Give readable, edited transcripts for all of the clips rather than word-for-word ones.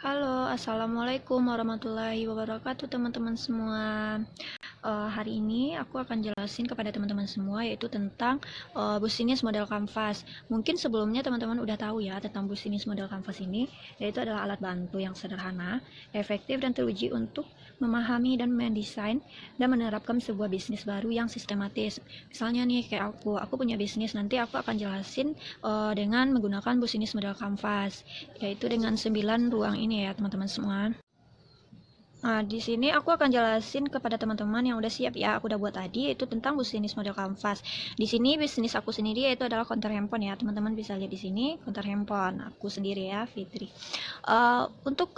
Halo, assalamualaikum warahmatullahi wabarakatuh, teman-teman semua. Hari ini aku akan jelasin kepada teman-teman semua yaitu tentang bisnis model kanvas. Mungkin sebelumnya teman-teman udah tahu ya tentang bisnis model kanvas ini, yaitu adalah alat bantu yang sederhana, efektif dan teruji untuk memahami dan mendesain dan menerapkan sebuah bisnis baru yang sistematis. Misalnya nih kayak aku punya bisnis, nanti aku akan jelasin dengan menggunakan bisnis model kanvas, yaitu dengan 9 ruang ini ya teman-teman semua. Nah, di sini aku akan jelasin kepada teman-teman yang udah siap ya, aku udah buat tadi, itu tentang bisnis model kanvas. Di sini bisnis aku sendiri yaitu adalah konter handphone ya, teman-teman bisa lihat di sini konter handphone aku sendiri ya, Fitri.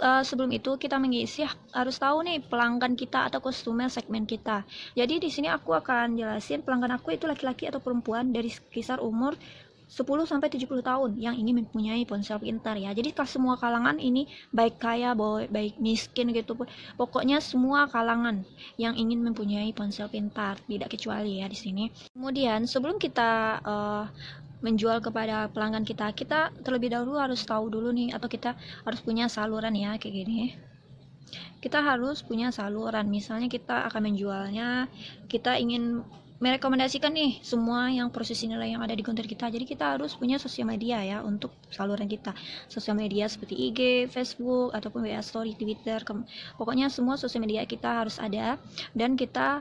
Sebelum itu kita mengisi harus tahu nih pelanggan kita atau customer segmen kita. Jadi di sini aku akan jelasin pelanggan aku itu laki-laki atau perempuan dari kisar umur 10 sampai 70 tahun yang ingin mempunyai ponsel pintar ya. Jadi semua kalangan ini baik kaya, baik miskin gitu pun. Pokoknya semua kalangan yang ingin mempunyai ponsel pintar, tidak kecuali ya di sini. Kemudian sebelum kita menjual kepada pelanggan kita, kita terlebih dahulu harus tahu dulu nih, atau kita harus punya saluran ya kayak gini. Kita harus punya saluran, misalnya kita akan menjualnya, kita ingin merekomendasikan nih semua yang proses nilai yang ada di konten kita. Jadi kita harus punya sosial media ya untuk saluran kita. Sosial media seperti IG, Facebook, ataupun WA Story, Twitter. Pokoknya semua sosial media kita harus ada, dan kita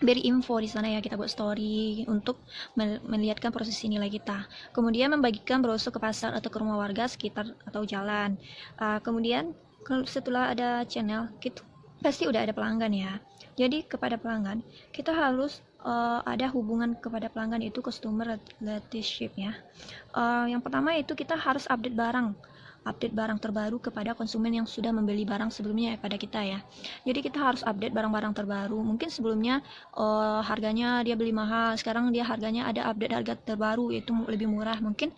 beri info di sana ya, kita buat story untuk melihatkan proses nilai kita. Kemudian membagikan brosur ke pasar atau ke rumah warga sekitar atau jalan. Kemudian setelah ada channel, kita pasti udah ada pelanggan ya. Jadi kepada pelanggan kita harus ada hubungan kepada pelanggan, itu customer relationship ya. Yang pertama itu kita harus update barang terbaru kepada konsumen yang sudah membeli barang sebelumnya pada kita ya. Jadi kita harus update barang-barang terbaru. Mungkin sebelumnya harganya dia beli mahal, sekarang dia harganya ada update harga terbaru yaitu lebih murah. Mungkin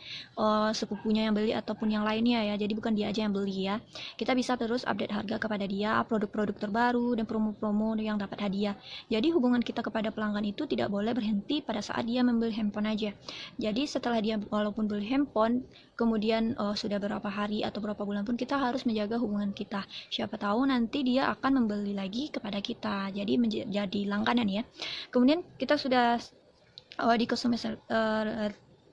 sepupunya yang beli ataupun yang lainnya ya. Jadi bukan dia aja yang beli ya. Kita bisa terus update harga kepada dia, produk-produk terbaru dan promo-promo yang dapat hadiah. Jadi hubungan kita kepada pelanggan itu tidak boleh berhenti pada saat dia membeli handphone aja. Jadi setelah dia walaupun beli handphone, kemudian sudah berapa hari atau berapa bulan pun, kita harus menjaga hubungan kita. Siapa tahu nanti dia akan membeli lagi kepada kita, jadi menjadi langganan ya. Kemudian kita sudah di customer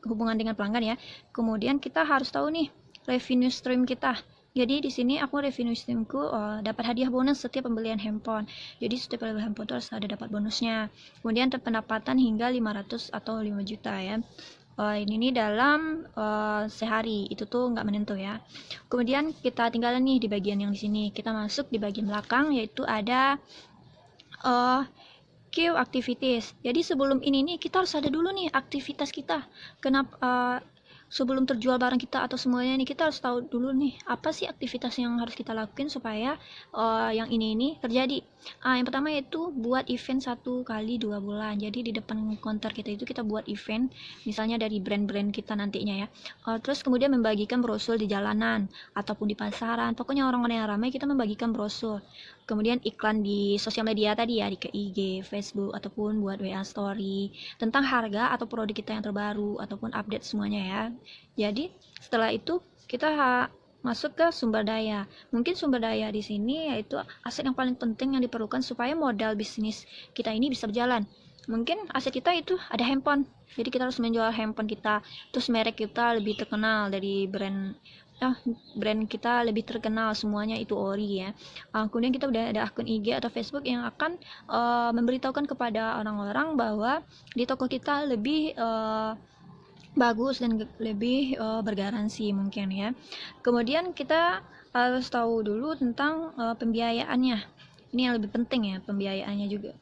hubungan dengan pelanggan ya. Kemudian kita harus tahu nih revenue stream kita. Jadi di sini aku revenue streamku dapat hadiah bonus setiap pembelian handphone. Jadi setiap pembelian handphone itu harus ada dapat bonusnya. Kemudian pendapatan hingga 500 atau 5 juta ya. Ini dalam sehari, itu tuh nggak menentu ya. Kemudian kita tinggalin nih di bagian yang di sini, kita masuk di bagian belakang yaitu ada queue activities. Jadi sebelum ini nih kita harus ada dulu nih aktivitas kita. Kenapa sebelum terjual barang kita atau semuanya nih, kita harus tahu dulu nih apa sih aktivitas yang harus kita lakuin supaya yang ini terjadi. Yang pertama yaitu buat event 1 kali 2 bulan. Jadi di depan konter kita itu kita buat event, misalnya dari brand-brand kita nantinya ya. Terus kemudian membagikan brosur di jalanan ataupun di pasaran. Pokoknya orang-orang yang ramai kita membagikan brosur. Kemudian iklan di sosial media tadi ya, di IG, Facebook, ataupun buat WA Story tentang harga atau produk kita yang terbaru ataupun update semuanya ya. Jadi setelah itu kita masuk ke sumber daya. Mungkin sumber daya di sini yaitu aset yang paling penting yang diperlukan supaya modal bisnis kita ini bisa berjalan. Mungkin aset kita itu ada handphone. Jadi kita harus menjual handphone kita. Terus merek kita lebih terkenal dari brand kita lebih terkenal, semuanya itu ori ya. Kemudian kita udah ada akun IG atau Facebook yang akan memberitahukan kepada orang-orang bahwa di toko kita lebih bagus dan lebih bergaransi mungkin ya. Kemudian kita harus tahu dulu tentang pembiayaannya. Ini yang lebih penting ya, pembiayaannya juga.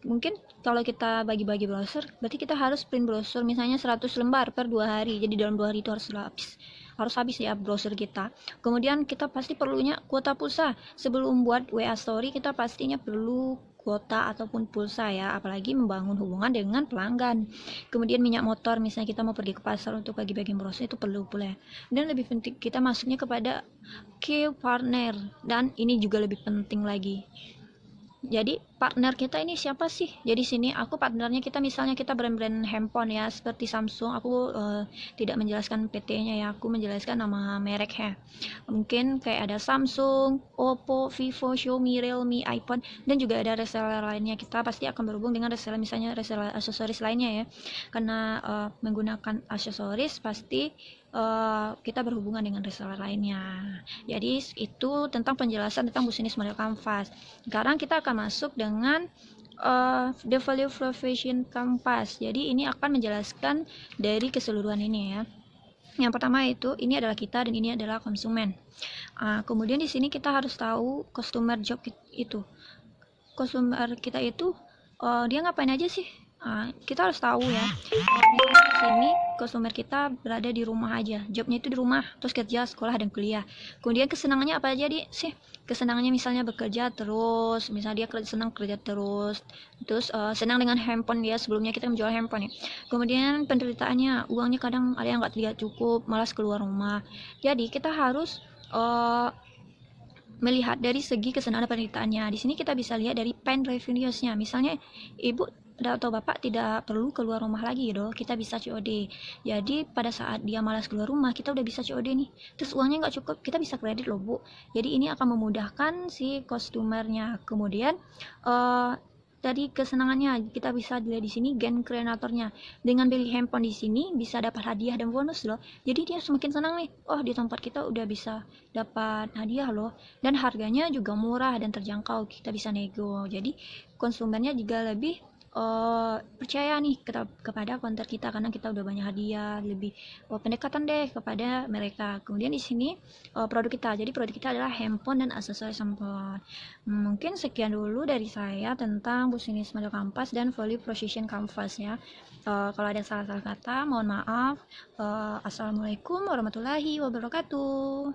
Mungkin kalau kita bagi-bagi brosur, berarti kita harus print brosur misalnya 100 lembar per 2 hari. Jadi dalam 2 hari itu harus habis ya brosur kita. Kemudian kita pasti perlunya kuota pulsa. Sebelum buat WA Story kita pastinya perlu kuota ataupun pulsa ya, apalagi membangun hubungan dengan pelanggan. Kemudian minyak motor, misalnya kita mau pergi ke pasar untuk bagi-bagi brosur, itu perlu pula. Dan lebih penting kita masuknya kepada key partner, dan ini juga lebih penting lagi. Jadi partner kita ini siapa sih. Jadi sini aku partnernya kita, misalnya kita brand-brand handphone ya, seperti Samsung. Aku tidak menjelaskan PT-nya ya, aku menjelaskan nama merek ya. Mungkin kayak ada Samsung, Oppo, Vivo, Xiaomi, Realme, iPhone, dan juga ada reseller lainnya. Kita pasti akan berhubung dengan reseller, misalnya reseller aksesoris lainnya ya, karena menggunakan aksesoris pasti kita berhubungan dengan reseller lainnya. Jadi itu tentang penjelasan tentang bisnis model kanvas. Sekarang kita akan masuk dengan the value proposition kanvas. Jadi ini akan menjelaskan dari keseluruhan ini ya. Yang pertama itu ini adalah kita dan ini adalah konsumen. Kemudian di sini kita harus tahu customer job itu. Customer kita itu dia ngapain aja sih? Kita harus tahu ya. Misalnya di sini customer kita berada di rumah aja, jobnya itu di rumah, terus kerja, sekolah, dan kuliah. Kemudian kesenangannya apa aja sih? Kesenangannya misalnya bekerja terus, misalnya dia senang kerja terus senang dengan handphone dia, sebelumnya kita menjual handphone ya. Kemudian penderitaannya, uangnya kadang ada yang tidak cukup, malas keluar rumah. Jadi kita harus melihat dari segi kesenangan penderitaannya. Di sini kita bisa lihat dari pain revenues-nya. Misalnya ibu atau bapak tidak perlu keluar rumah lagi gitu, kita bisa COD. Jadi pada saat dia malas keluar rumah, kita udah bisa COD nih. Terus uangnya nggak cukup, kita bisa kredit loh bu. Jadi ini akan memudahkan si customer-nya. Kemudian dari kesenangannya kita bisa dilihat di sini gain kreatornya. Dengan beli handphone di sini bisa dapat hadiah dan bonus loh. Jadi dia semakin senang nih. Oh, di tempat kita udah bisa dapat hadiah loh. Dan harganya juga murah dan terjangkau. Kita bisa nego. Jadi konsumennya juga lebih percaya nih kepada konter kita karena kita udah banyak hadiah, lebih pendekatan deh kepada mereka. Kemudian di sini produk kita. Jadi produk kita adalah handphone dan aksesoris handphone. Mungkin sekian dulu dari saya tentang bisnis model kanvas dan value proposition kanvas ya. Kalau ada salah-salah kata, mohon maaf. Assalamualaikum warahmatullahi wabarakatuh.